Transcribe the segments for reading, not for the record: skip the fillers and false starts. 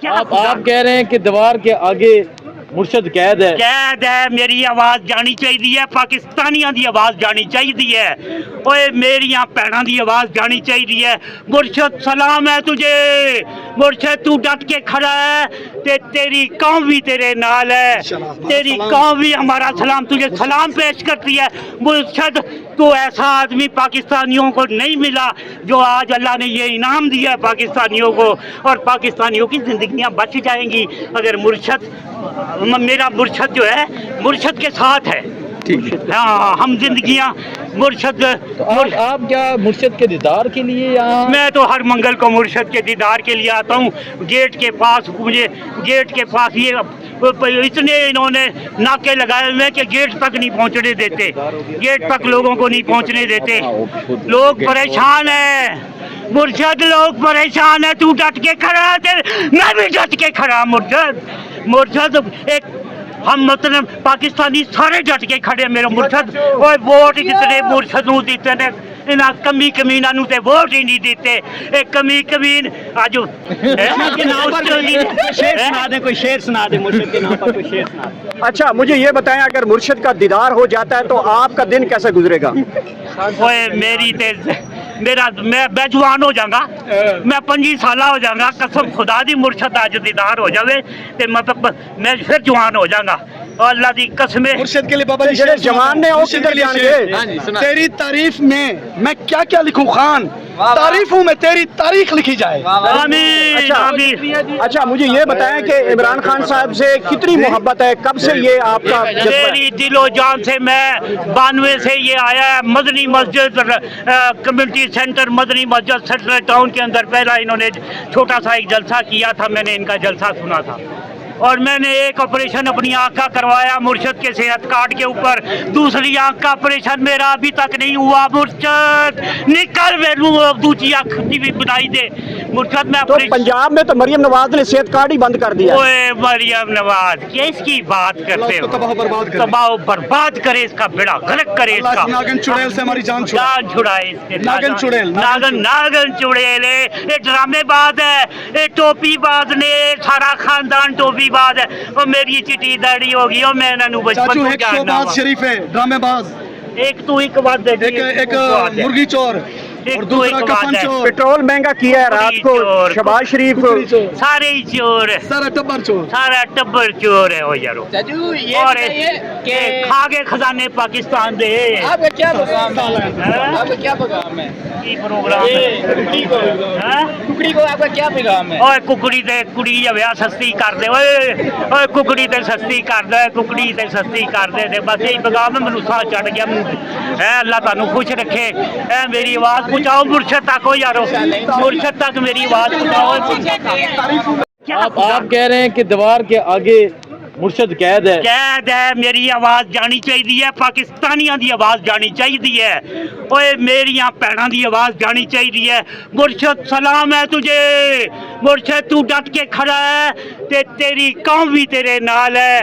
आप कह रहे हैं कि दीवार के आगे मुर्शद कैद है मेरी आवाज़ जानी चाहिए पाकिस्तानियों की आवाज़ जानी चाहिए ओए मेरिया भैनों की आवाज़ जानी चाहिए मुर्शद सलाम है तुझे मुर्शद तू डट के खड़ा है ते तेरी कौम भी तेरे नाल है तेरी कौम भी हमारा सलाम तुझे सलाम पेश करती है मुर्शद तो ऐसा आदमी पाकिस्तानियों को नहीं मिला जो आज अल्लाह ने ये इनाम दिया है पाकिस्तानियों को और पाकिस्तानियों की ज़िंदगियां बच जाएंगी अगर मुर्शद मेरा मुर्शद जो है मुर्शद के साथ है ठीक है हाँ हम जिंदगियां मुर्शद तो आप क्या मुर्शद के दीदार के लिए यहाँ मैं तो हर मंगल को मुर्शद के दीदार के लिए आता हूँ गेट के पास मुझे गेट के पास ये इतने इन्होंने नाके लगाए हुए कि गेट तक नहीं पहुँचने देते गेट तक लोगों को नहीं पहुँचने देते लोग परेशान है मुर्शद लोग परेशान है तू डट के खड़ा है मैं भी डट के खड़ा मुर्शद एक हम मतलब पाकिस्तानी सारे डट के खड़े मेरे मुर्शद और वोट जितने मुर्शद नूं दिते ने इन्हां कमी कमीना नूं ते वोट ही नहीं देते एक कमी कमीन आज के नाम पर शेर सुना दे कोई शेर सुना दे मुर्शद के नाम पर कोई शेर सुना दे। अच्छा मुझे ये बताएं अगर मुर्शद का दीदार हो जाता है तो आपका दिन कैसे गुजरेगा? ओए मेरी ते मेरा मैं जवान हो जाऊंगा मैं 25 साल हो जाऊंगा कसम खुदा दी मुर्शद आज दीदार हो जावे ते मतलब मैं फिर जवान हो जाऊंगा और अल्लाह दी कसम मुर्शद के लिए बाबा जी जवान ने हो किधर जाएंगे तेरी तारीफ में मैं क्या क्या लिखूं खान तारीफों में तेरी तारीख लिखी जाए आमीन। अच्छा मुझे ये बताएं कि इमरान खान साहब से कितनी मोहब्बत है कब से ये आपका मेरी दिलो जान से मैं 92 से ये आया है मदनी मस्जिद कम्युनिटी सेंटर मदनी मस्जिद सेंट्रल टाउन के अंदर पहला इन्होंने छोटा सा एक जलसा किया था मैंने इनका जलसा सुना था और मैंने एक ऑपरेशन अपनी आँख का करवाया मुर्शद के सेहत कार्ड के ऊपर दूसरी आँख का ऑपरेशन मेरा अभी तक नहीं हुआ मुर्शद निकल मेनू दूसरी आँख भी बनाई दे मुर्शद में तो पंजाब में तो मरियम नवाज ने सेहत कार्ड ही बंद कर दिया ओए मरियम नवाज किसकी बात करते हो तबाह बर्बाद करे इसका बेड़ा गर्क करे इसका नागन चुड़ैल से हमारी जान छुड़ाए इसके नागन चुड़ैल नागन चुड़ैल ये ड्रामेबाज है ये टोपीबाज ने सारा खानदान टोपी बात है वो मेरी चिट्ठी दाढ़ी होगी और मैं इन्होंने बचपन में जानना शरीफ है ड्रामेबाज एक तो एक बात एक मुर्गी चोर और दूसरा कफन चोर पेट्रोल महंगा किया है रात को शहबाज शरीफ सारे ही चोर है सारा टब्बर चोर है वो यारो और के खा के खजाने पाकिस्तान दे आपका क्या प्रोग्राम है की प्रोग्राम है कुकड़ी को आपका क्या प्रोग्राम है ओए कुकड़ी ते कुड़ी विआह सस्ती कर दे ओए कुकड़ी ते सस्ती कर दे कुकड़ी ते सस्ती कर दे बस यही प्रोग्राम है मैनू साह चढ़ गया है अल्लाह तुहानू खुश रखे है मेरी आवाज पहुंचाओ मुर्शद तक हो यारो मुर्शद तक मेरी आवाज पहुंचाओ आप कह रहे हैं कि दीवार के आगे मुर्शद कैद है मेरी आवाज़ जानी चाहिए पाकिस्तानियों की आवाज़ जानी चाहिए ओए मेरिया भैनों की आवाज़ जानी चाहिए मुर्शद सलाम है तुझे मुर्शद तू डट के खड़ा है ते तेरी कौम भी तेरे नाल है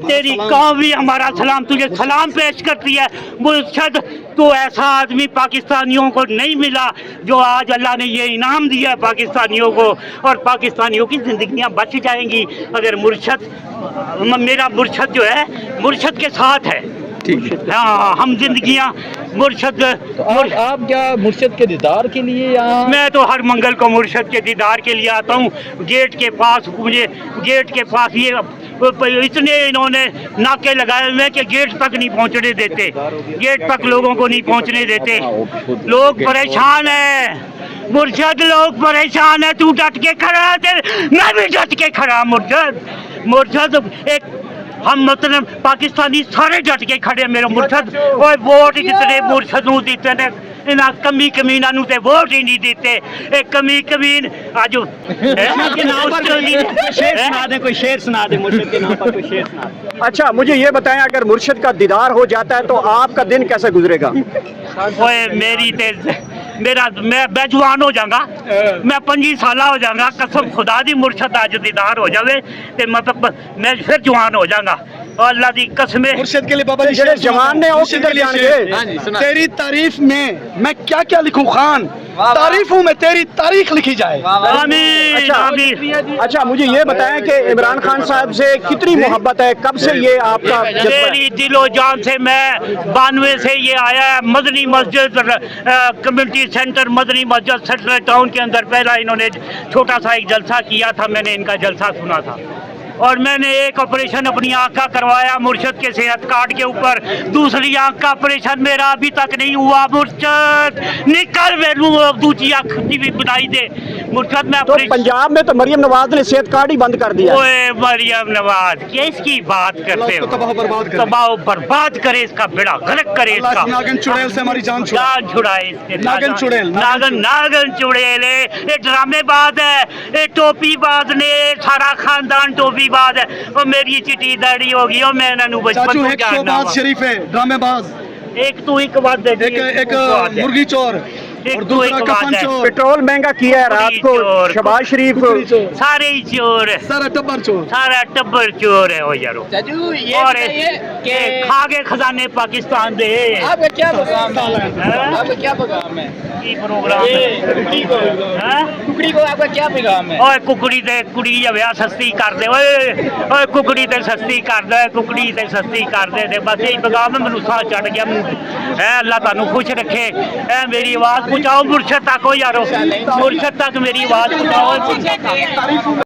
तेरी कौम भी हमारा सलाम तुझे सलाम पेश करती है मुर्शद तो ऐसा आदमी पाकिस्तानियों को नहीं मिला जो आज अल्लाह ने ये इनाम दिया है पाकिस्तानियों को और पाकिस्तानियों की ज़िंदगियां बच जाएंगी अगर मुर्शद मेरा मुर्शद जो है मुर्शद के साथ है ठीक है हाँ हम जिंदगियां मुर्शद तो आप क्या मुर्शद के दीदार के लिए यहाँ मैं तो हर मंगल को मुर्शद के दीदार के लिए आता हूँ गेट के पास मुझे गेट के पास ये इतने इन्होंने नाके लगाए हुए कि गेट तक नहीं पहुँचने देते गेट तक लोगों को नहीं पहुँचने देते लोग परेशान है मुर्शद लोग परेशान है तू डट के खड़ा है मैं भी डट के खड़ा मुर्शद एक हम मतलब पाकिस्तानी सारे डट के खड़े मेरे मुर्शद और वोट जितने मुर्शद नूं दिते ने इन्हां कमी कमीना नूं ते वोट ही नहीं देते एक कमी कमीन आज के नाम पर शेर सुना दे कोई शेर सुना दे मुर्शद के नाम पर कोई शेर सुना दे। अच्छा मुझे ये बताएं अगर मुर्शद का दीदार हो जाता है तो आपका दिन कैसे गुजरेगा? ओए मेरी ते मैं जवान हो जाऊंगा मैं 25 साल हो जाऊंगा कसम खुदा दी मुर्शद आज दीदार हो जावे ते मतलब मैं फिर जवान हो जाऊंगा और अल्लाह दी कसम मुर्शद के लिए बाबा जी जवान ने हो किधर जाएंगे तेरी तारीफ में मैं क्या क्या लिखूं खान तारीफों में तेरी तारीख लिखी जाए। आमीन आमीन। अच्छा मुझे ये बताएं कि इमरान खान साहब से कितनी मोहब्बत है, कब से ये आपका जज्बा है? मेरी दिलो जान से, मैं 92 से ये आया है। मदनी मस्जिद कम्युनिटी सेंटर, मदनी मस्जिद सेंट्रल टाउन के अंदर पहला इन्होंने छोटा सा एक जलसा किया था, मैंने इनका जलसा सुना था। और मैंने एक ऑपरेशन अपनी आँख का करवाया मुर्शद के सेहत कार्ड के ऊपर, दूसरी आँख का ऑपरेशन मेरा अभी तक नहीं हुआ। मुर्शद निकल मेनू दूसरी आँख भी बनाई दे मुर्शद। मैं तो पंजाब में तो मरियम नवाज ने सेहत कार्ड ही बंद कर दिया। ओए मरियम नवाज किसकी बात करते हो? तबाह बर्बाद करे, इसका बेड़ा गलत करे, इसका नागन चुड़ैल से हमारी जान छुड़ाए इसके। नागन चुड़ैल, नागन चुड़ैल ये ड्रामेबाज है, ये टोपीबाज ने सारा खानदान टोपीबाज है। वो मेरी चिट्ठी दाढ़ी होगी और मैं इन्होंने बचपन चाचू तो एक जानना शोबाज वा। शरीफ है, ड्रामेबाज, एक तू एक बात देख, एक मुर्गी चोर एक और तो दूसरा एक कफन बात है। चोर, पेट्रोल महंगा किया है रात को, चोर, शहबाज शरीफ सारे ही चोर है, सारा टब्बर चोर। सारा टब्बर चोर है। ओ यारो चाचू ये और बताइए के कि खा के खजाने पाकिस्तान दे। आपका क्या प्रोग्राम है? आपका क्या प्रोग्राम है? की प्रोग्राम है? कुकड़ी को आपका क्या प्रोग्राम है? ओए कुकड़ी ते कुड़ी जविया सस्ती कर दे, ओए ओए कुकड़ी ते सस्ती कर दे, कुकड़ी ते सस्ती कर दे। ते बस यही पैगाम है, मैनू साह चढ़ गया है। अल्लाह तानू खुश रखे। है मेरी आवाज़ पहुँचाओ मुर्शद तक हो यारो, मुर्शद तक मेरी आवाज़ पहुँचाओ।